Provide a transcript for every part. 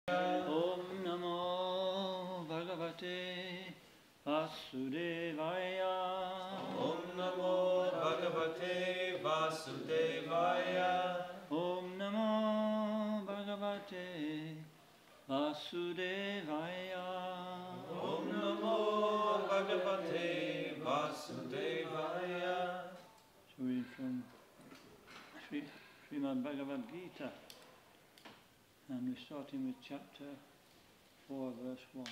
Om Namo Bhagavate Vasudevaya. Om Namo Bhagavate Vasudevaya. Om Namo Bhagavate Vasudevaya. Om Namo Bhagavate Vasudevaya. So we read from Srimad Bhagavad Gita, and we're starting with chapter 4, verse 1.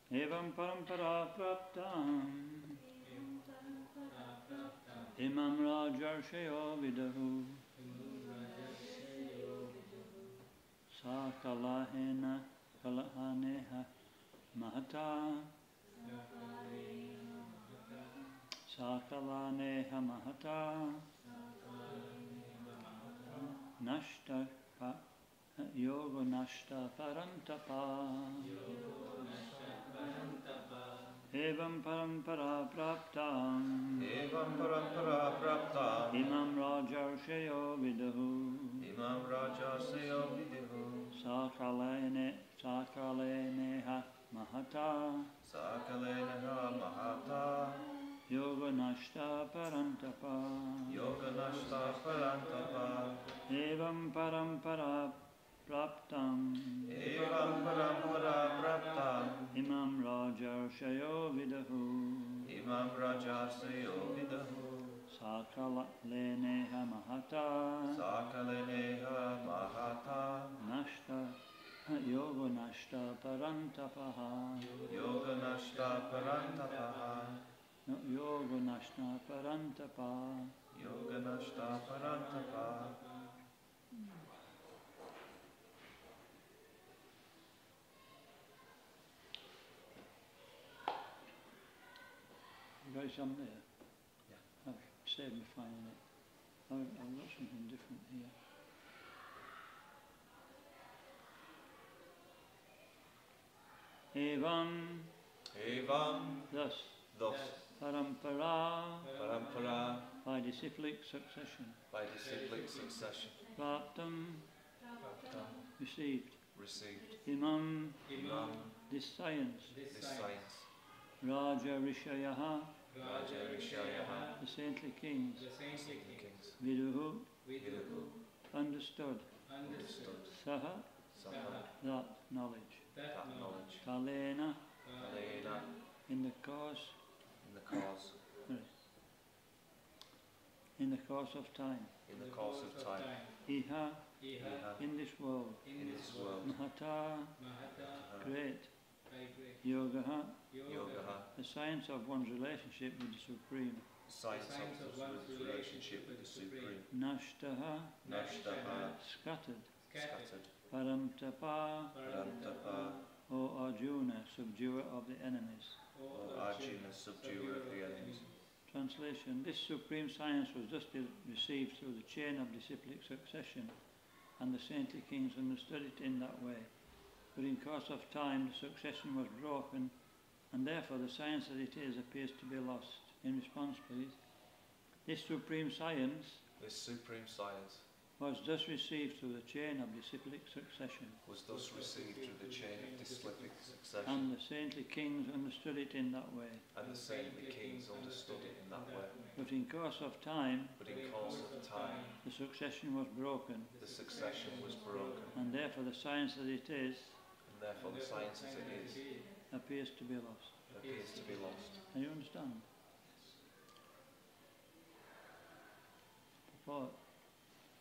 Evam parampara praptam imam rajarshayo vidahu sakalahena kalahaneha mahata sakalaneha mahata nashta yoga nashta parantapa. Evam parampara praptam imam rajarshayo vidahu sakaleneha mahata yoga nashta parantapa. Evam parampara praptam imam rajarshayo vidahu sakaleneha mahata nashta yoga nashta parantapaha yoga nashta parantapa. You got something there? Yeah. I've saved me finding it. I've got something different here. Evam. Thus. Parampara. By disciplic succession. Praptam. Received. Imam. This science. Raja Rishayaha. The saintly kings. Viduhu. Understood. Saha. That knowledge. Kalena. In the course. In the course of time. Iha. In this world. Mahata. Great. Yogaha. The science of one's relationship with the Supreme. Nashtaha. Scattered. Paramtapa. O Arjuna, subduer of the enemies. Translation. This supreme science was thus received through the chain of disciplic succession, and the saintly kings understood it in that way. But in course of time the succession was broken, and therefore the science as it is appears to be lost. In response, please. This supreme science was thus received through the chain of disciplic succession. And the saintly kings understood it in that way. But in course of time, the succession was broken. And therefore the science as it is appears to be lost. Can you understand? Purport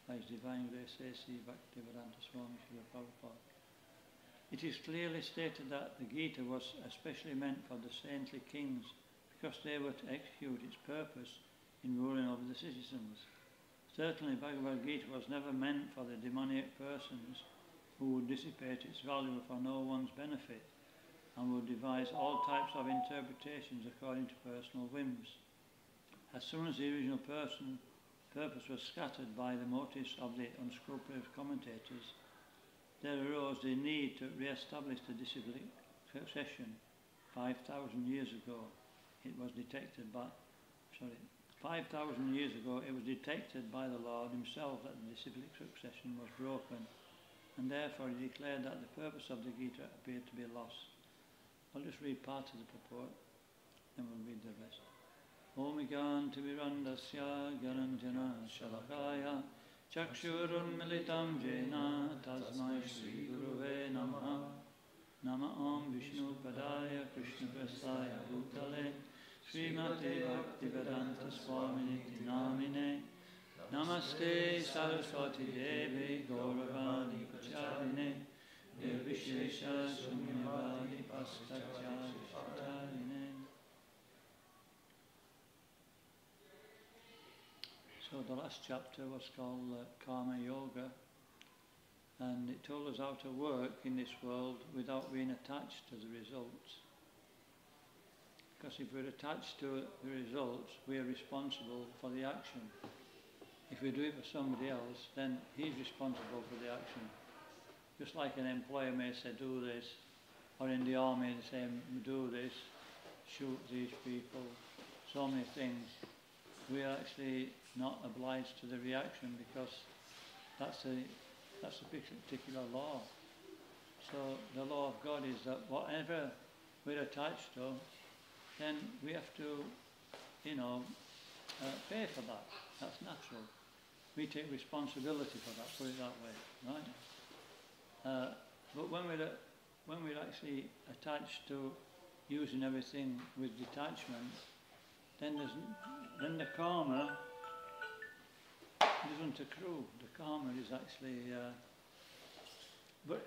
by His Divine Grace A.C. Bhaktivedanta Swami Srila Prabhupada. It is clearly stated that the Gita was especially meant for the saintly kings because they were to execute its purpose in ruling over the citizens. Certainly Bhagavad Gita was never meant for the demoniac persons who would dissipate its value for no one's benefit and would devise all types of interpretations according to personal whims. As soon as the original purpose was scattered by the motives of the unscrupulous commentators, there arose the need to re-establish the disciplic succession. 5,000 years ago it was detected by 5,000 years ago it was detected by the Lord himself that the disciplic succession was broken, and therefore he declared that the purpose of the Gita appeared to be lost. I'll just read part of the purport, then we'll read the rest. Om Ganti Virandasya Garanjana Shalakaya Chakshurun Militam Jena Tasmai Shri Guruve Namaha Nama Om Vishnu Padaya Krishna Prasaya Bhutale Srimate Bhaktivedanta Swaminiti Namine Namaste Saraswati Devi Gauravani Pacharine Nirvishesha Sunyavadi Pastatya Shatarine. So the last chapter was called Karma Yoga, and it told us how to work in this world without being attached to the results. Because if we're attached to the results, we are responsible for the action. If we do it for somebody else, then he's responsible for the action. Just like an employer may say, do this, or in the army they say, do this, shoot these people, so many things. We are actually not obliged to the reaction because that's a particular law. So the law of God is that whatever we're attached to, then we have to, pay for that. That's natural. We take responsibility for that, put it that way, right? But when we're actually attached to using everything with detachment, then the karma doesn't accrue. The karma is actually, but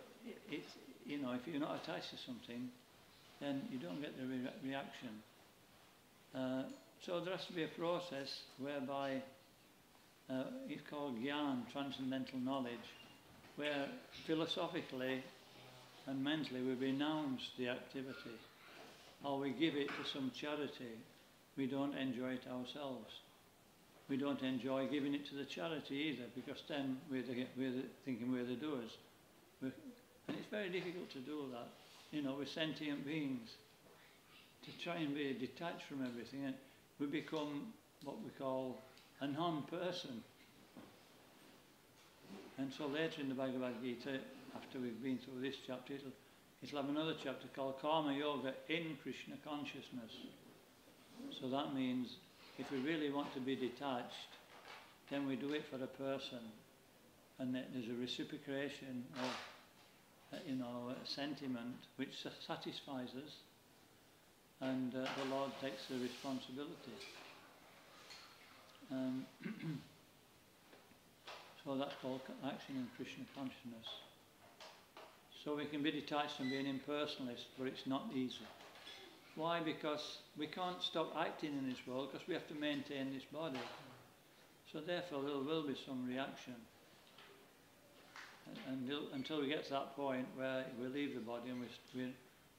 it's, if you're not attached to something, then you don't get the reaction. So there has to be a process whereby it's called Gyan, transcendental knowledge, where philosophically and mentally we renounce the activity, or we give it to some charity. We don't enjoy it ourselves. We don't enjoy giving it to the charity either, because then we're thinking we're the doers. And it's very difficult to do that. We're sentient beings. To try and be detached from everything, and we become what we call a non-person. And so later in the Bhagavad Gita, after we've been through this chapter, it'll have another chapter called Karma Yoga in Krishna Consciousness. So that means if we really want to be detached, then we do it for a person, and there's a reciprocation of, sentiment which satisfies us, and the Lord takes the responsibility. So that's called action in Krishna consciousness. So we can be detached from being impersonalist, but it's not easy. Why? Because we can't stop acting in this world because we have to maintain this body. So therefore there will be some reaction. And until we get to that point where we leave the body and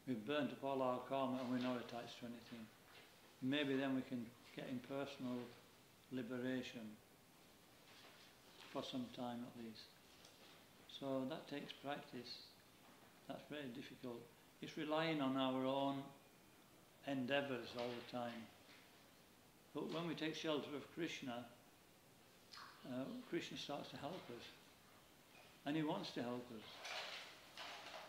we've burnt up all our karma and we're not attached to anything, maybe then we can get impersonal liberation for some time at least. So that takes practice. That's very difficult. It's relying on our own endeavours all the time. But when we take shelter of Krishna, Krishna starts to help us. And he wants to help us.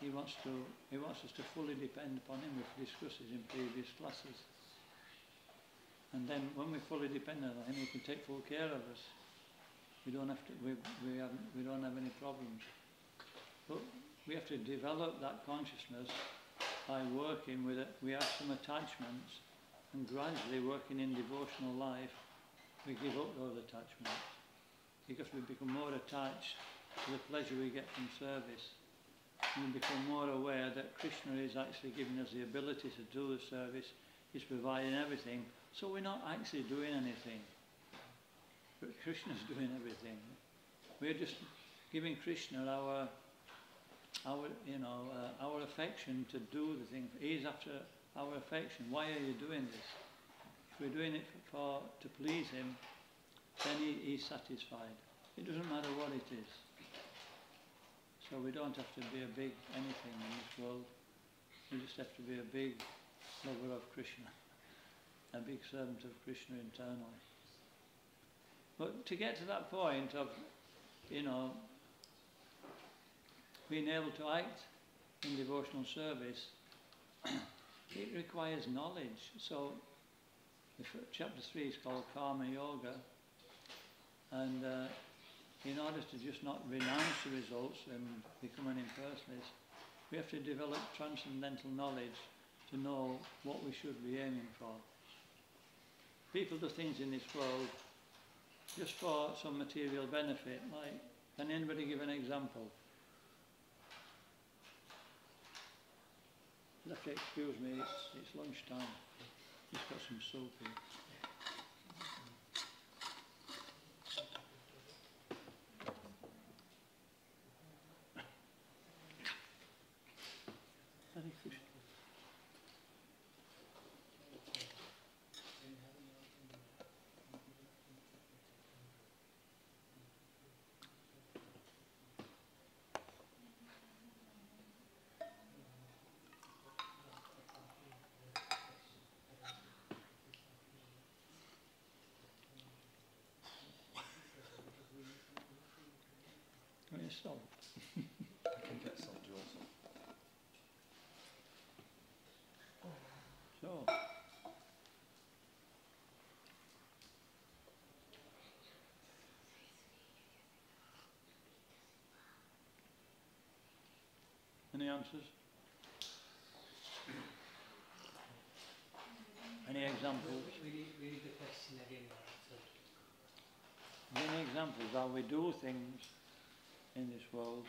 He wants us to fully depend upon him. We've discussed it in previous classes. And then when we fully depend on him, he can take full care of us. We don't have to. We don't have any problems. But we have to develop that consciousness by working with it. We have some attachments, and gradually working in devotional life, we give up those attachments because we become more attached to the pleasure we get from service. And we become more aware that Krishna is actually giving us the ability to do the service, He's providing everything, so we're not actually doing anything. But Krishna's doing everything. We're just giving Krishna our affection to do the thing. He's after our affection. Why are you doing this? If we're doing it to please Him, then He's satisfied. It doesn't matter what it is. So we don't have to be a big anything in this world. We just have to be a big lover of Krishna, a big servant of Krishna internally. But to get to that point of, being able to act in devotional service, it requires knowledge. So, chapter 3 is called Karma Yoga, and in order to just not renounce the results and become an impersonalist, we have to develop transcendental knowledge to know what we should be aiming for. People do things in this world just for some material benefit. Like, can anybody give an example? You'll have to excuse me, it's lunchtime. Just got some soup here. Hare Krishna. Salt. I can get salt, also. So, any answers? Any examples? We need the question again. Any examples how we do things in this world?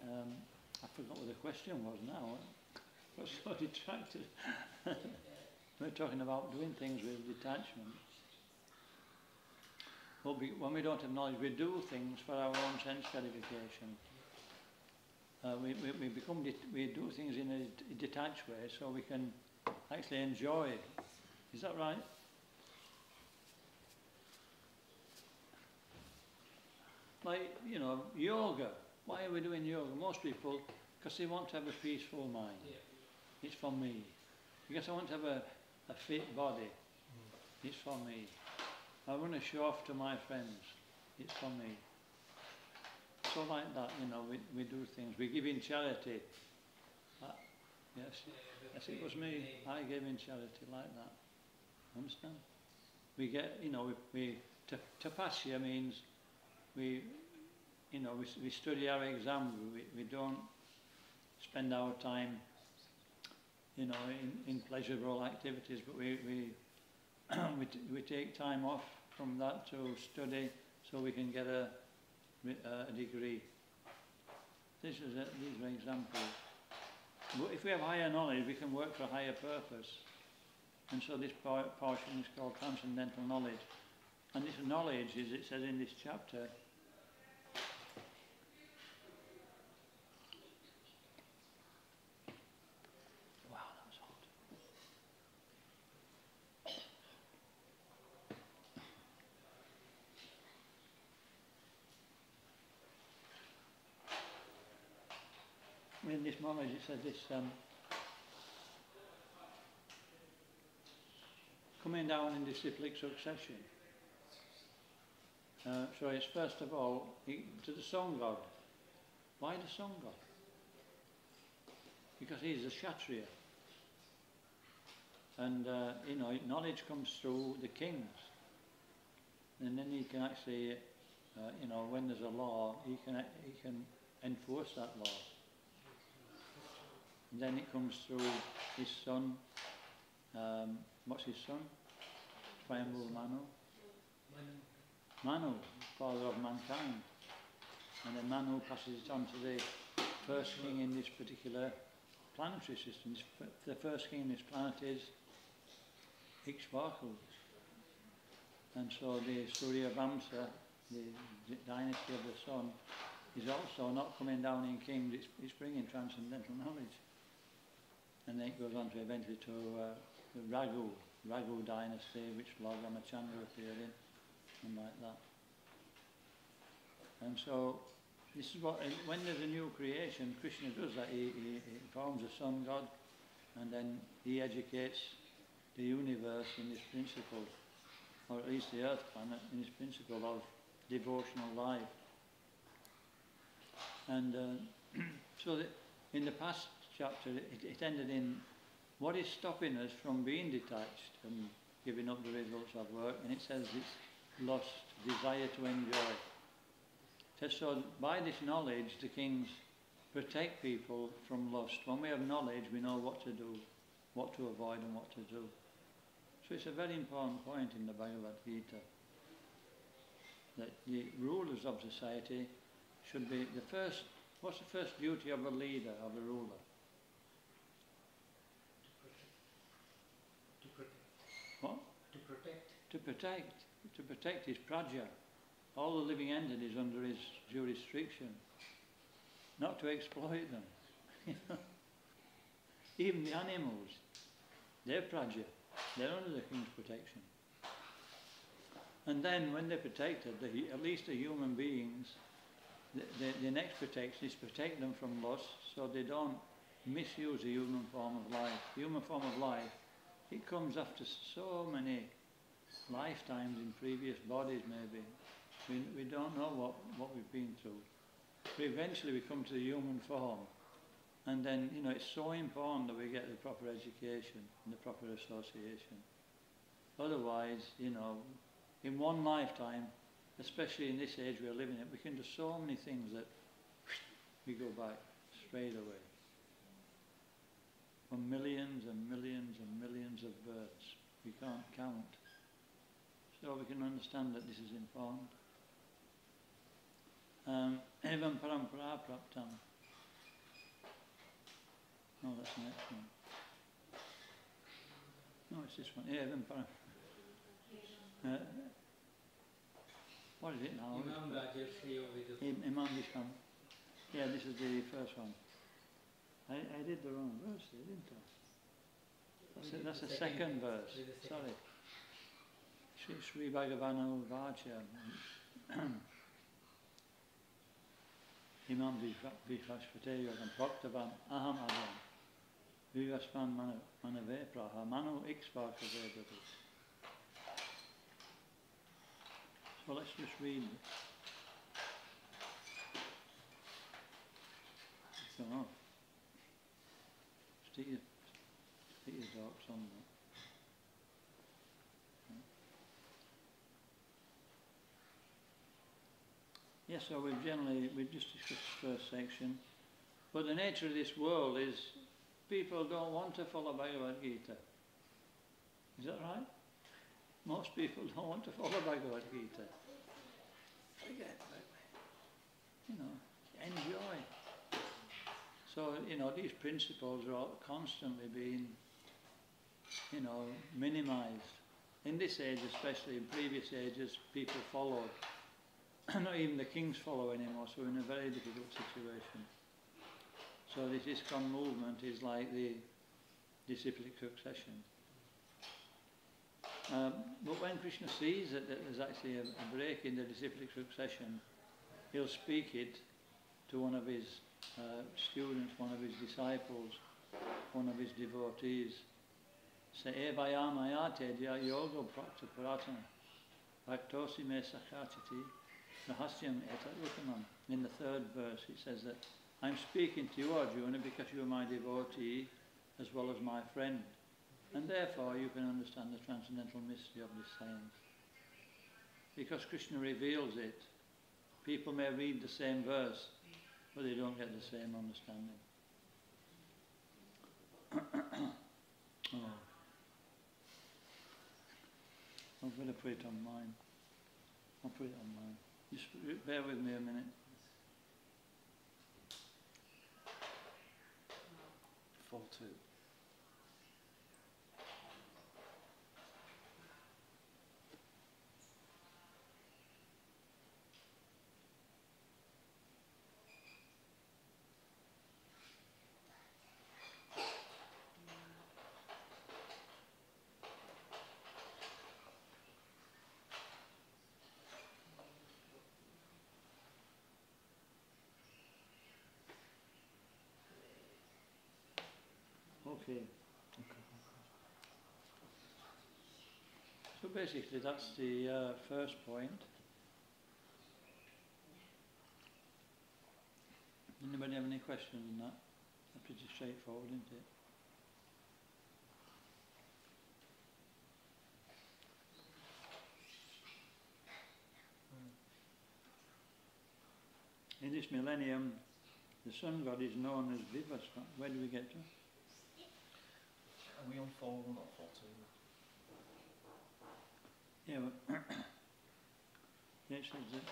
I forgot what the question was now. I got so distracted. We're talking about doing things with detachment. Well, when we don't have knowledge, we do things for our own sense gratification. We do things in a detached way so we can actually enjoy it. Is that right? Like, yoga. Why are we doing yoga? Most people, because they want to have a peaceful mind. Yeah. It's for me. Because I want to have a fit body. It's for me. I want to show off to my friends. It's for me. So like that, we do things. We give in charity. Yes, it was me. I gave in charity like that. Understand? We get, tapasya means we study our exam. We don't spend our time, in pleasurable activities, but we take time off from that to study so we can get a degree. These are examples. But if we have higher knowledge, we can work for a higher purpose. And so this portion is called transcendental knowledge. And this knowledge, as it says in this chapter, wow, that was hot. In this knowledge, it says this, coming down in disciplic succession. So it's first of all to the sun god. Why the sun god? Because he's a Kshatriya. And knowledge comes through the kings. And then he can actually, when there's a law, he can enforce that law. And then it comes through his son, what's his son? Swayambhu Manu. Manu. Manu, father of mankind. And then Manu passes it on to the first king in this particular planetary system. The first king in this planet is ISKCON. And so the Surya Vamsa, the dynasty of the sun, is also not coming down in kings, it's bringing transcendental knowledge. And then it goes on to eventually to the Raghu dynasty, which Lord Ramachandra appeared in, and like that. And so, this is what, when there's a new creation, Krishna does that. He forms a sun god, and then he educates the universe in this principle, or at least the earth planet, in this principle of devotional life. And so that in the past chapter, it ended in what is stopping us from being detached and giving up the results of work, and it says it's lust, desire to enjoy. So by this knowledge, the kings protect people from lust. When we have knowledge, we know what to do, what to avoid and what to do. So it's a very important point in the Bhagavad Gita, that the rulers of society should be the first. What's the first duty of a leader, of a ruler? To protect. What? To protect. To protect. To protect his praja. All the living entities under his jurisdiction. Not to exploit them. Even the animals, they're praja. They're under the king's protection. And then when they're protected, at least the human beings, the next protection is protect them from lust, so they don't misuse the human form of life. The human form of life, it comes after so many lifetimes in previous bodies maybe. We don't know what we've been through. But eventually we come to the human form. And then, it's so important that we get the proper education and the proper association. Otherwise, in one lifetime, especially in this age we're living in, we can do so many things that we go back straight away. From millions and millions and millions of births. We can't count. So we can understand that this is important. Evam parampara praptam. No, that's the next one. No, it's this one. Evam parampara. What is it now? Imam Rajarshi Vidu. Imam Visham. Yeah, this is the first one. I did the wrong verse there, didn't I? That's the second verse. Sorry. Sri Bhagavano Vacha. Imam Vishvashpate Yogam Proktavam Aham Adam Vivaspan Manave Praha Manu Ikspaka Vedadu. So let's just read. Come on. Stick your darks on that. Yes, so we've just discussed the first section. But the nature of this world is people don't want to follow Bhagavad Gita. Is that right? Most people don't want to follow Bhagavad Gita. Forget about it. Enjoy. So, these principles are all constantly being, minimized. In this age especially, in previous ages, people followed. Not even the kings follow anymore, so we're in a very difficult situation. So this ISKCON movement is like the disciplic succession. But when Krishna sees that there's actually a break in the disciplic succession, he'll speak it to one of his students, one of his disciples, one of his devotees. Say, Evayamayate dya yoga prakta paratana bhaktosi me sakhachati rahasyam etat uttamam. In the third verse it says that I'm speaking to you, Arjuna, because you are my devotee as well as my friend. And therefore you can understand the transcendental mystery of this science. Because Krishna reveals it, people may read the same verse, but they don't get the same understanding. I'm going to put it on mine. I'll put it on mine. Just bear with me a minute. 4-2. Okay. So basically that's the first point. Anybody have any questions on that? That's pretty straightforward, isn't it? In this millennium, the sun god is known as Vivasvan. Where do we get to? Are we on 4-1 or 4-2? Yeah, well, yeah, it says that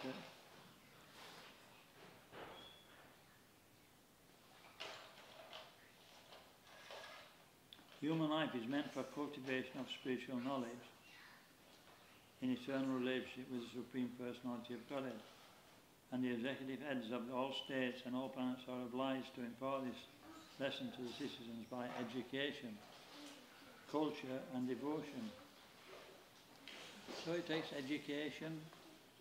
human life is meant for cultivation of spiritual knowledge in eternal relationship with the Supreme Personality of Godhead. And the executive heads of all states and all planets are obliged to impart this lesson to the citizens by education, culture and devotion. So it takes education,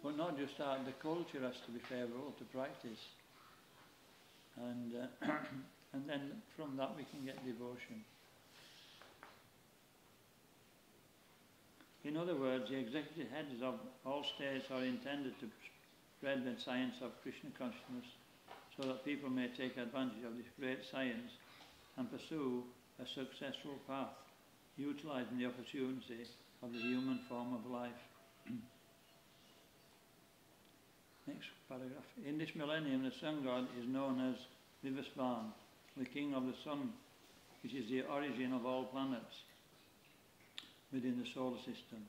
but not just that, the culture has to be favourable to practice. And, and then from that we can get devotion. In other words, the executive heads of all states are intended to spread the science of Krishna consciousness so that people may take advantage of this great science and pursue a successful path, utilising the opportunity of the human form of life. Next paragraph. In this millennium, the sun god is known as Vivasvan, the king of the sun, which is the origin of all planets within the solar system.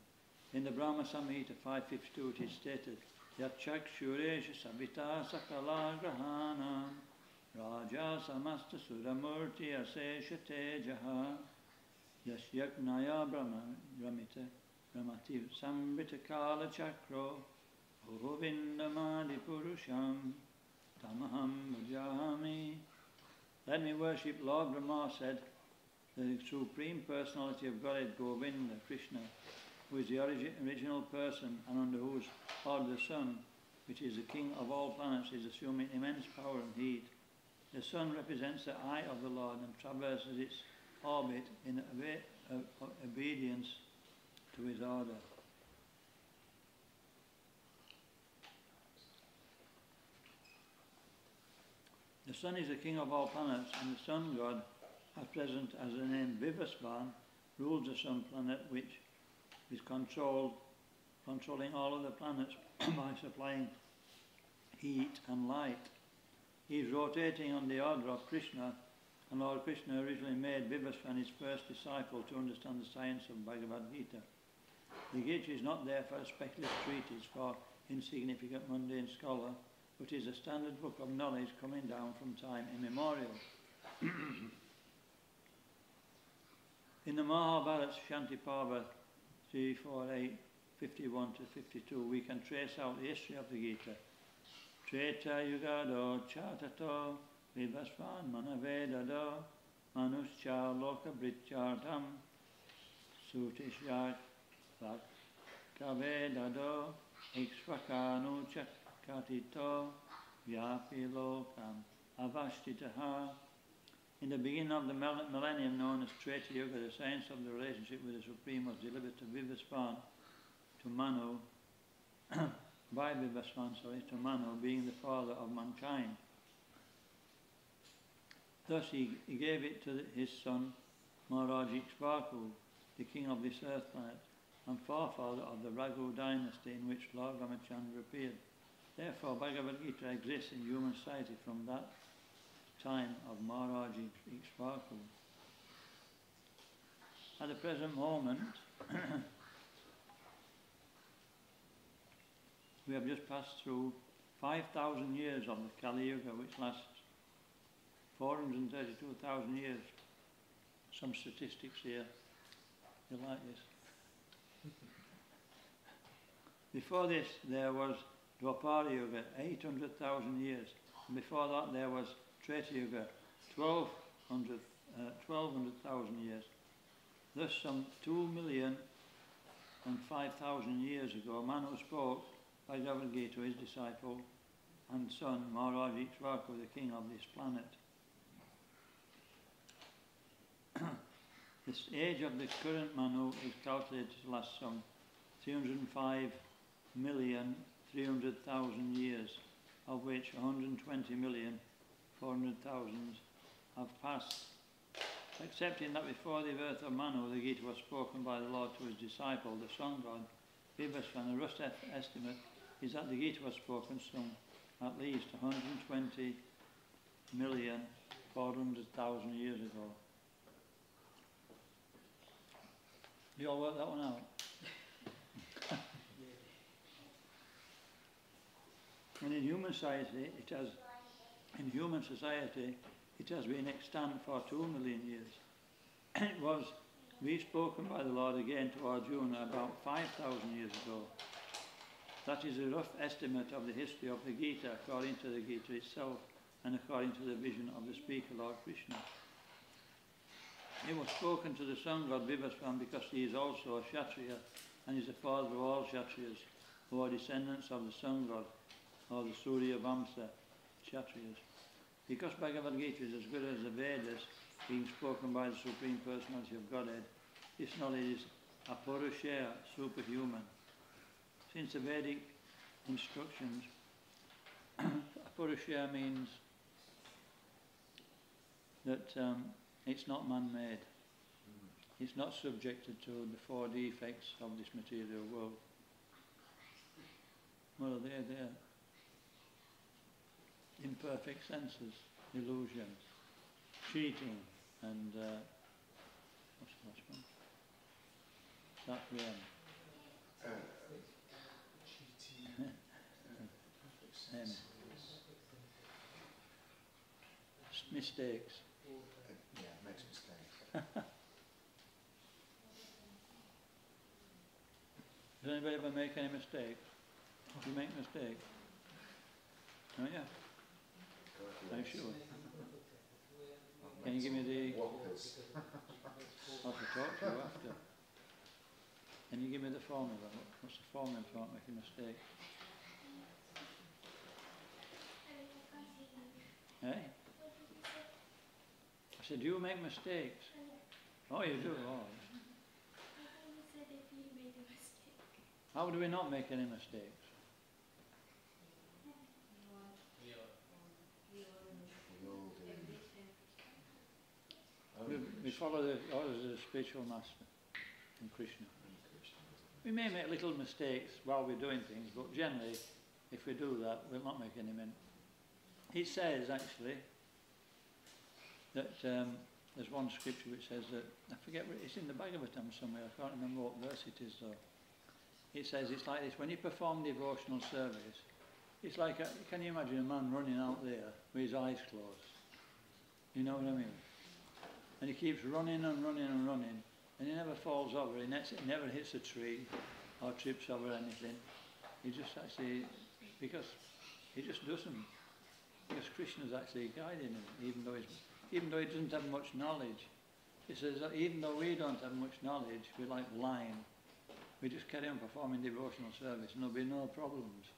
In the Brahma Samhita 552 it is stated, Yachakshuresha Sabita Sakala Grahana Raja Samasta Suramurti Asesha Tejaha Yasyaknaya Brahmati Sambrita Kala Chakro Govindamadi Purusham Tamaham Bhajami. Let me worship Lord Brahma said, the Supreme Personality of Godhead Govinda, Krishna, who is the original person and under whose order the sun, which is the king of all planets, is assuming immense power and heat. The sun represents the eye of the Lord and traverses its orbit in obedience to his order. The sun is the king of all planets, and the sun god, at present as the name Vivasvan, rules the sun planet, which is controlling all other planets by supplying heat and light. He is rotating on the order of Krishna, and Lord Krishna originally made Vivasvan his first disciple to understand the science of Bhagavad Gita. The Gita is not there for a speculative treatise for insignificant mundane scholar, but is a standard book of knowledge coming down from time immemorial. In the Mahabharata Shanti Parva 348, 51 to 52, we can trace out the history of the Gita. Treta Yugado Chatato Vivasvan Manavedado Manuscha Loka Britchartam Sutishyat Vakavedado Ikshvakanu Chakatito Vyapi Lokam Avashtitaha. In the beginning of the millennium known as Treta Yuga, the science of the relationship with the Supreme was delivered to Vivasvan, to Manu, by Vivasvan, to Manu, being the father of mankind. Thus he gave it to his son, Maharaja Ikshvaku, the king of this earth planet, and forefather of the Raghu dynasty in which Lord Ramachandra appeared. Therefore, Bhagavad Gita exists in human society from that time of Maharaja Ikshvaku. At the present moment, we have just passed through 5,000 years of the Kali Yuga, which lasts 432,000 years. Some statistics here. You like this? Before this, there was Dwapara Yuga, 800,000 years. And before that, there was Treta Yuga, 1200,000 years. Thus, some 2,005,000 years ago, a man who spoke Bhagavad Gita to his disciple and son, Maharaja, the king of this planet. This age of the current Manu is calculated to last some 305,300,000 years, of which 120,400,000 have passed. Accepting that before the birth of Manu, the Gita was spoken by the Lord to his disciple, the sun god, Vibhasvan, a rough estimate is that the Gita was spoken some at least 120,400,000 years ago. You all work that one out? And in human society, it has been extant for 2 million years. It was re-spoken by the Lord again to Arjuna about 5,000 years ago. That is a rough estimate of the history of the Gita according to the Gita itself and according to the vision of the speaker, Lord Krishna. It was spoken to the sun god Vibhasvan because he is also a Kshatriya and is the father of all Kshatriyas, who are descendants of the sun god, or the Surya Vamsa, Kshatriyas. Because Bhagavad Gita is as good as the Vedas, being spoken by the Supreme Personality of Godhead, this knowledge is apurusheya, superhuman. Since the Vedic instructions, apurusheya means that it's not man-made. It's not subjected to the 4 defects of this material world. Well, they're imperfect senses, illusions, cheating, and what's the last one? Start with M. Mistakes. Yeah, makes mistakes. Does anybody ever make any mistakes? You make mistakes? Oh yeah. Are you sure? Can you give me the... I'll have to talk to you after. Can you give me the formula? What's the formula for not making a mistake? Eh? I said, do you make mistakes? Oh, you do? Oh. How do we not make any mistakes? We follow the orders of the spiritual master and Krishna. We may make little mistakes while we're doing things, but generally, if we do that, we'll not make any mistakes. It says, actually, that there's one scripture which says that, I forget, it's in the Bhagavatam somewhere, I can't remember what verse it is though. It says it's like this: when you perform devotional service, it's like, can you imagine a man running out there with his eyes closed? You know what I mean? And he keeps running and running and running, and he never falls over, he never hits a tree or trips over anything. He just actually, because he just doesn't. Because Krishna's actually guiding him, even though he doesn't have much knowledge. He says that even though we don't have much knowledge, we're like blind. We just carry on performing devotional service and there'll be no problems.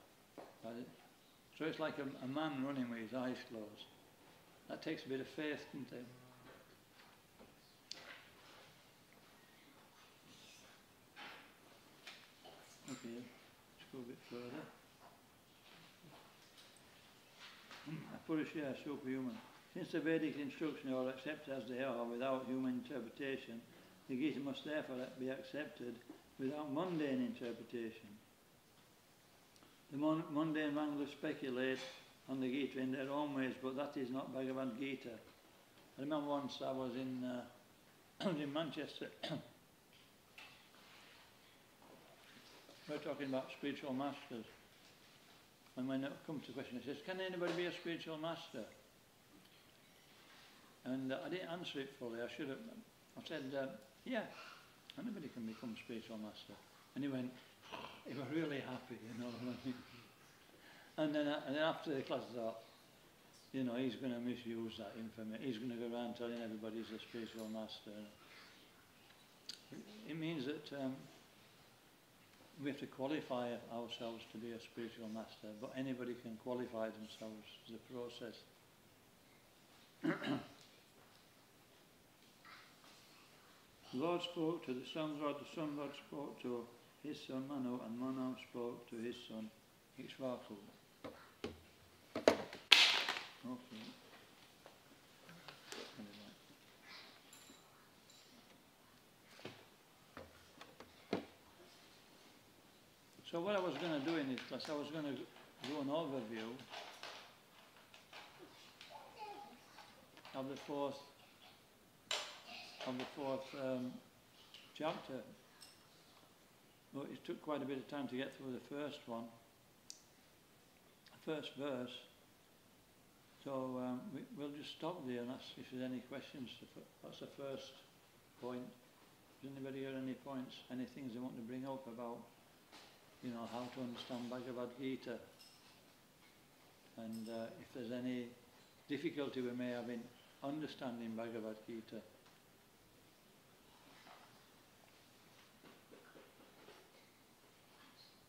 Right? So it's like a man running with his eyes closed. That takes a bit of faith, doesn't it? Okay, let's go a bit further. Apurusheya, superhuman. Since the Vedic instructions are accepted as they are without human interpretation, the Gita must therefore be accepted without mundane interpretation. The mundane wranglers speculate on the Gita in their own ways, but that is not Bhagavad Gita. I remember once I was in Manchester. We were talking about spiritual masters, And when it comes to the question, it says, can anybody be a spiritual master? And I didn't answer it fully. I should have. I said, yeah, anybody can become a spiritual master. And he was really happy, you know what I mean? And then after the class, I thought, you know, he's going to misuse that information. He's going to go around telling everybody he's a spiritual master. It means that we have to qualify ourselves to be a spiritual master, but anybody can qualify themselves. It's a process. The Lord spoke to the Son God spoke to his son Manu, and Manu spoke to his son Ishvaku. Okay. So what I was going to do in this class, I was going to do an overview of the fourth chapter. But it took quite a bit of time to get through the first one, the first verse. So we'll just stop there and ask if there's any questions. That's the first point. Does anybody have any points, any things they want to bring up about, you know, how to understand Bhagavad Gita? And if there's any difficulty we may have in understanding Bhagavad Gita.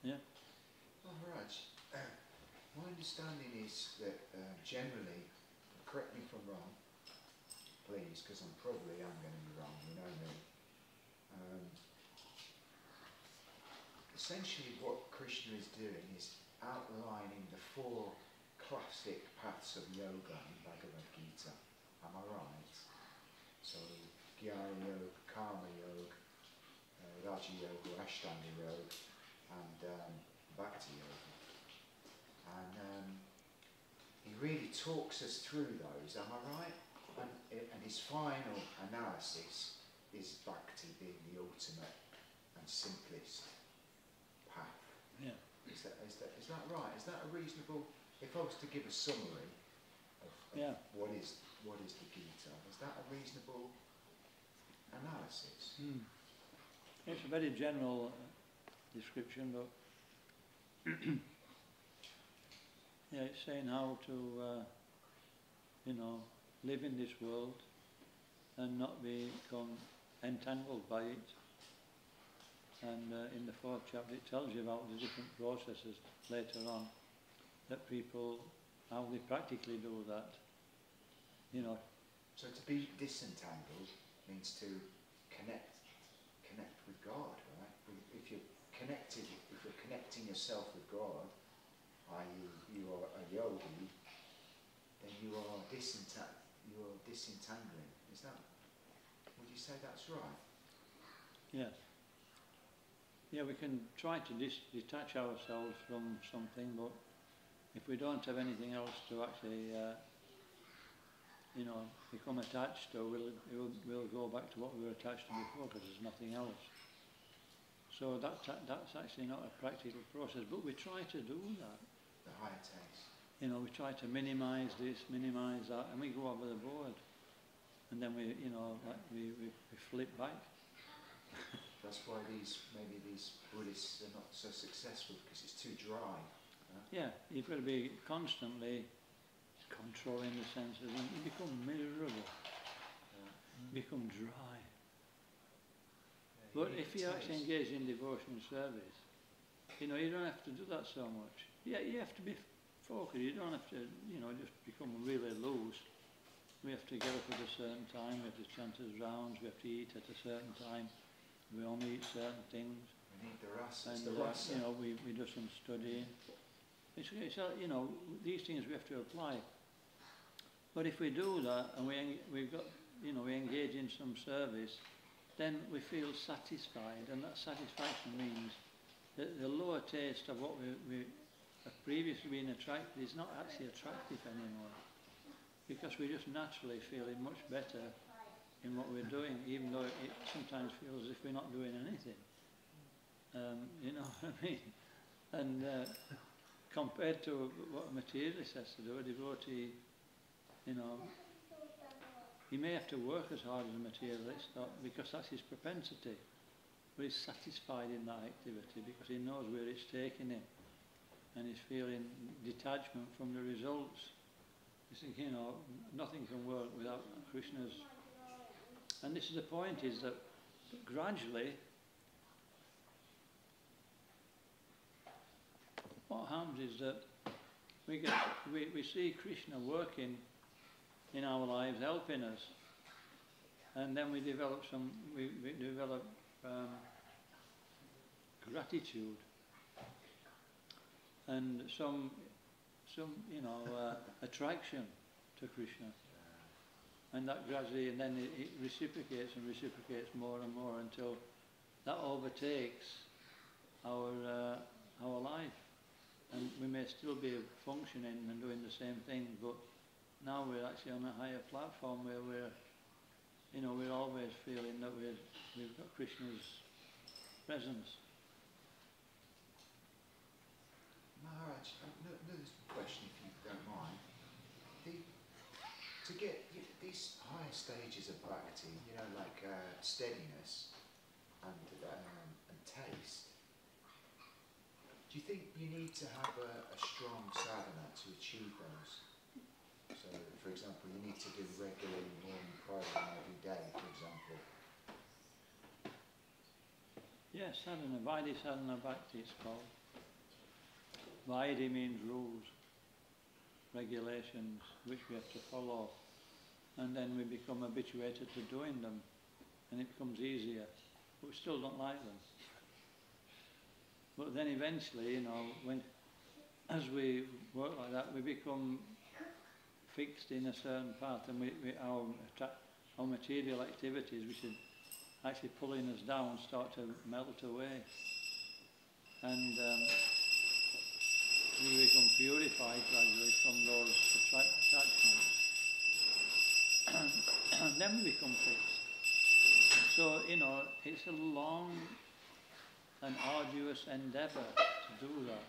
Yeah? Maharaj, my understanding is that generally, correct me if I'm wrong, please, because I'm going to be wrong, you know me. Essentially what Krishna is doing is outlining the four classic paths of yoga in Bhagavad Gita. Am I right? So, Jnana Yoga, Karma Yoga, Raja Yoga, Ashtanga Yoga, and Bhakti Yoga. And he really talks us through those, am I right? And his final analysis is Bhakti being the ultimate and simplest path. Yeah. Is that right? Is that a reasonable, if I was to give a summary of what is the Gita, is that a reasonable analysis? It's a very general description, but yeah, it's saying how to, you know, live in this world and not become entangled by it. And in the fourth chapter it tells you about the different processes later on that people, how they practically do that, you know. So to be disentangled means to connect with God, right? If you're connecting yourself with God, i.e. you are a yogi, then you are disentangling. Is that, would you say that's right? Yeah. Yeah, we can try to detach ourselves from something, but if we don't have anything else to actually, you know, become attached, or we'll go back to what we were attached to before, because there's nothing else. So that's actually not a practical process, but we try to do that. The higher taste. You know, we try to minimise this, minimise that, and we go over the board, and then we, you know, like we flip back. That's why maybe these Buddhists are not so successful, because it's too dry. Yeah, you've got to be constantly controlling the senses, and you become miserable, become dry. But if you actually engage in devotional service, you know, you don't have to do that so much. Yeah, you have to be focused. You don't have to, you know, just become really loose. We have to get up at a certain time. We have to chant as rounds. We have to eat at a certain time. We only eat certain things. We need the rasa. And the rasa. you know, we do some studying. It's you know, these things we have to apply. But if we do that and we've got, you know, we engage in some service, then we feel satisfied, and that satisfaction means that the lower taste of what we have previously been attracted is not actually attractive anymore, because we're just naturally feeling much better in what we're doing, even though it sometimes feels as if we're not doing anything. You know what I mean? And compared to what a materialist has to do, a devotee, you know, he may have to work as hard as a materialist because that's his propensity, but he's satisfied in that activity because he knows where it's taking him and he's feeling detachment from the results. He's thinking, you know, nothing can work without Krishna's. And this is the point, is that gradually what happens is that we see Krishna working in our lives, helping us, and then we develop gratitude and some you know attraction to Krishna, and that gradually, and then it reciprocates and reciprocates more and more until that overtakes our life. And we may still be functioning and doing the same thing, but now we're actually on a higher platform where we're always feeling that we've got Krishna's presence. Maharaj, another question, if you don't mind. To get these higher stages of bhakti, you know, like steadiness and taste, do you think you need to have a strong sadhana to achieve those? So, for example, you need to do regularly morning program every day, for example. Yes, sadhana, Vaidhi sadhana bhakti it's called. Vaidhi means rules, regulations, which we have to follow. And then we become habituated to doing them, and it becomes easier. But we still don't like them. But then eventually, you know, as we work like that, we become fixed in a certain path, and our material activities, which are actually pulling us down, start to melt away, and we become purified gradually from those attachments, and then we become fixed. So, you know, it's a long and arduous endeavour to do that.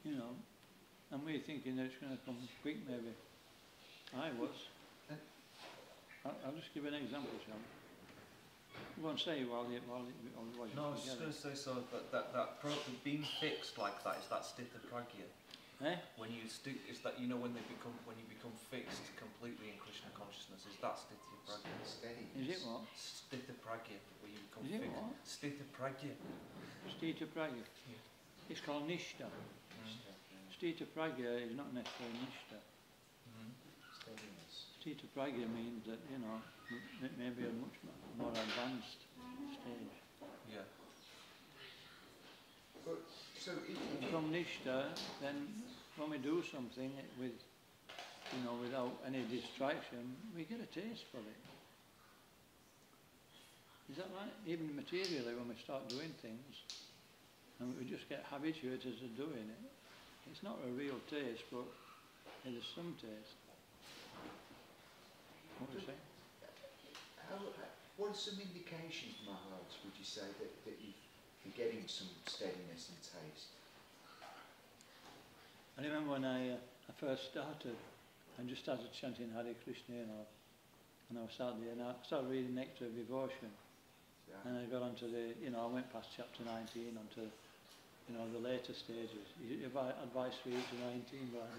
You know, and we're thinking that it's going to come quick, maybe. I was. I'll just give an example, shall I? Go and say while you No, I was just going to say, so being fixed like that, is that sthita pragya? Eh? When you is that, you know, when you become fixed completely in Krishna consciousness, is that sthita pragya? Steadiness. Is it what? Sthita pragya, where you become Is it fixed. what? Sthita pragya. Sthita pragya. Yeah. It's called nishta. Sthita pragya is not necessarily nishta. Steadiness. Sthita pragya means that, you know, it may be a much more advanced stage. Yeah. But, so from nishta, then when we do something with, you know, without any distraction, we get a taste for it. Is that right? Even materially, when we start doing things, and we just get habituated to doing it, it's not a real taste, but there's some taste. What do you say? What are some indications, Maharaj, would you say, that you're getting some steadiness and taste? I remember when I first started, I just started chanting Hare Krishna, you know, and I started reading Nectar of Devotion, Yeah. and I got onto the, you know, I went past chapter 19 onto, you know, the later stages. Advice 3 to 19, right?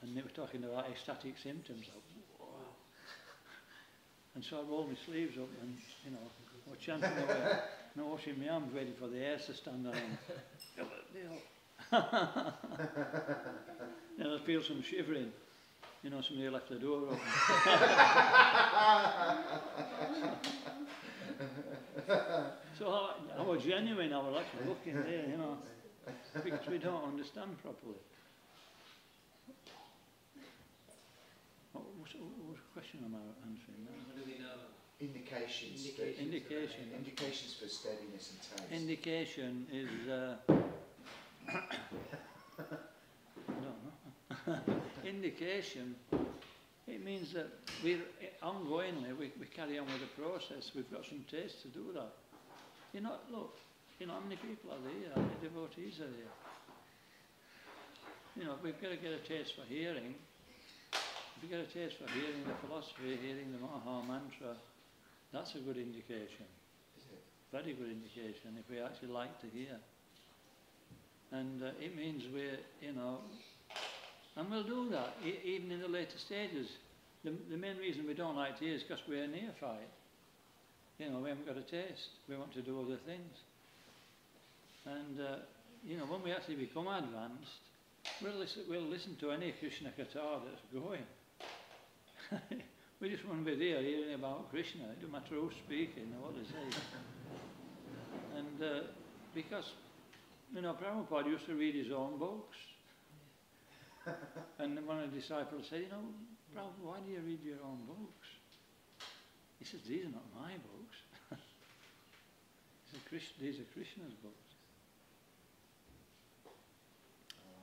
And they were talking about ecstatic symptoms. And so I rolled my sleeves up and, you know, I was chanting away, and washing my arms ready for the hairs to stand on them. And I feel some shivering. You know, somebody left the door open. So I was genuine, I was actually looking there, you know, because we don't understand properly. What question am I answering now? What do we know? Indications. Indications for steadiness and taste. Indication is, I don't know. Indication, it means that ongoingly we carry on with the process. We've got some taste to do that. You know, look, You know, how many people are there? How many devotees are there? You know, we've got to get a taste for hearing. If we get a taste for hearing the philosophy, hearing the Maha Mantra, that's a good indication. Is it? Very good indication if we actually like to hear. And it means we're, you know, and we'll do that even in the later stages. The main reason we don't like to hear is because we're a neophyte. You know, we haven't got a taste. We want to do other things. And, you know, when we actually become advanced, we'll listen to any Krishna Katha that's going. We just want to be there hearing about Krishna. It doesn't matter who's speaking or what they say. And because, you know, Prabhupada used to read his own books. And one of the disciples said, you know, Prabhupada, why do you read your own books? He says, these are not my books. These are Krishna's books.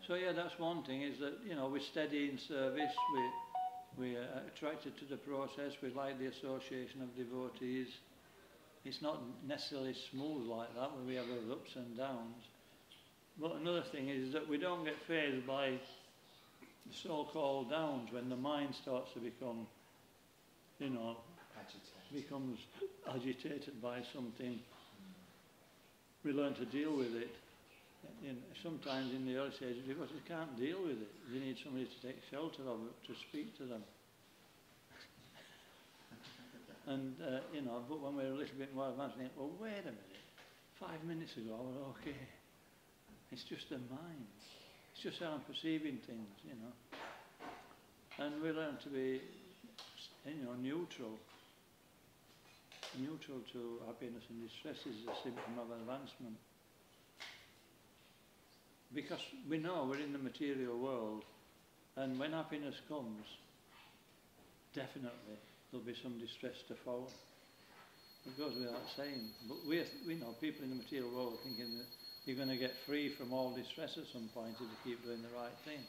So yeah, that's one thing, is that, you know, we're steady in service, we're attracted to the process, we like the association of devotees. It's not necessarily smooth like that, where we have those ups and downs. But another thing is that we don't get fazed by the so-called downs when the mind starts to become, you know, becomes agitated by something. We learn to deal with it. Sometimes in the early stages, because you can't deal with it. You need somebody to take shelter of it, to speak to them. And, you know, but when we're a little bit more advanced, we think, well, wait a minute. 5 minutes ago, I was okay. It's just the mind. It's just how I'm perceiving things, you know. And we learn to be, you know, neutral. Neutral to happiness and distress is a symptom of advancement. Because we know we're in the material world, and when happiness comes, definitely there'll be some distress to follow. It goes without saying. But we know people in the material world thinking that you're going to get free from all distress at some point if you keep doing the right thing.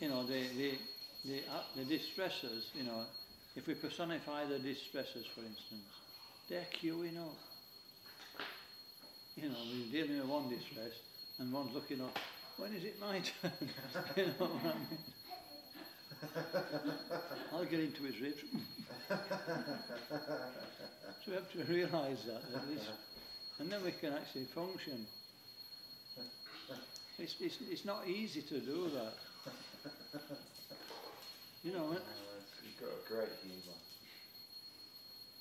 You know, the distressors, you know, if we personify the distressors, for instance, they're queuing up. You know, we're dealing with one distress, and one's looking up, when is it my turn? You know what I mean? I'll get into his ribs. So we have to realise that and then we can actually function. It's not easy to do that. You know, you've got a great humour.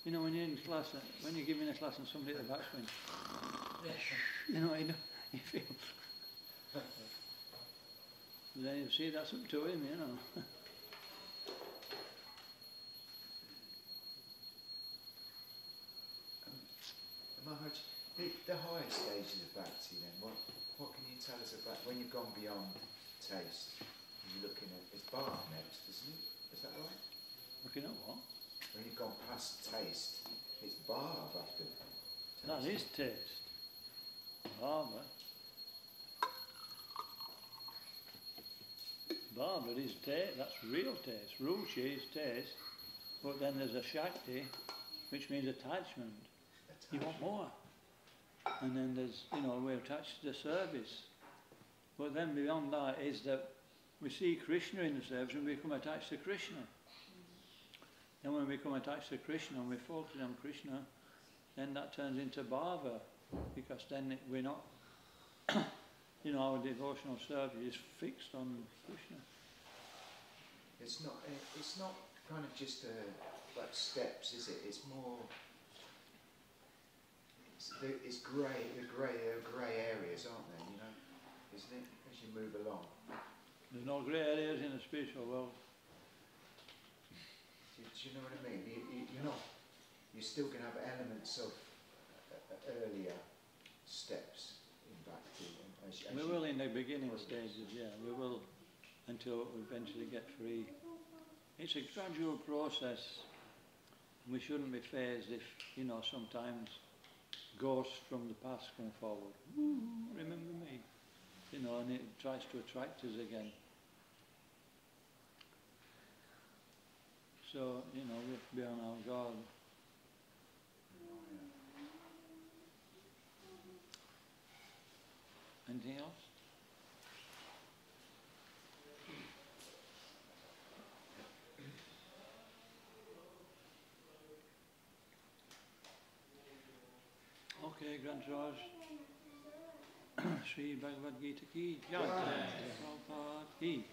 You know, when you're in class, when you're giving a class and somebody at the back's going, you know, you feel. But then you see that's up to him, you know. Maharaj, the higher stages of bhakti then, what can you tell us about when you've gone beyond taste? You're looking at, it's bhav next, isn't it? Is that right? Looking at what? When you've gone past taste, it's bhav after taste. That is taste. Bhava. Bhava is taste, that's real taste. Ruchi is taste, but then there's a Shakti, which means attachment. You want more. And then there's, you know, we're attached to the service. But then beyond that is that we see Krishna in the service and we become attached to Krishna. Then when we become attached to Krishna and we focus on Krishna, then that turns into bhava, because then we're not, you know, our devotional service is fixed on Krishna. It's not kind of just like steps, is it? It's more. It's grey areas, aren't there? You know, isn't it? As you move along. There's no grey areas in the spiritual world. Do you know what I mean? You're not. You're still going to have elements of earlier steps in bhakti. We will in the beginning stages, yeah. We will until we eventually get free. It's a gradual process. We shouldn't be fazed if, you know, sometimes ghosts from the past come forward. Ooh, remember me? You know, and it tries to attract us again. So, you know, we have to be on our guard. Anything else? Okay, Grand Raj. Sri Bhagavad Gita ki Jai. Prabhupada ki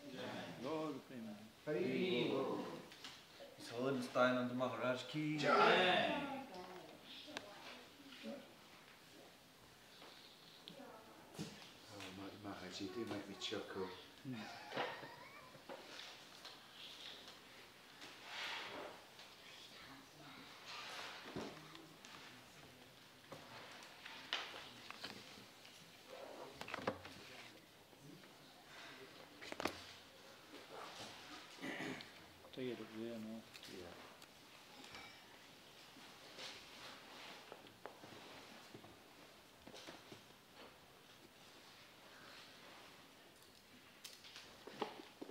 Lord Prema. His Holiness Dayananda Maharaj ki. Oh, Maharaj, you do make me chuckle. Take it up there now. Yeah.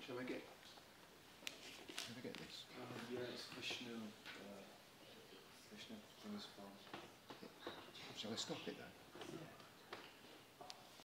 Shall I get this? Yeah, it's Vishnu. Vishnu from his phone. Shall I stop it then?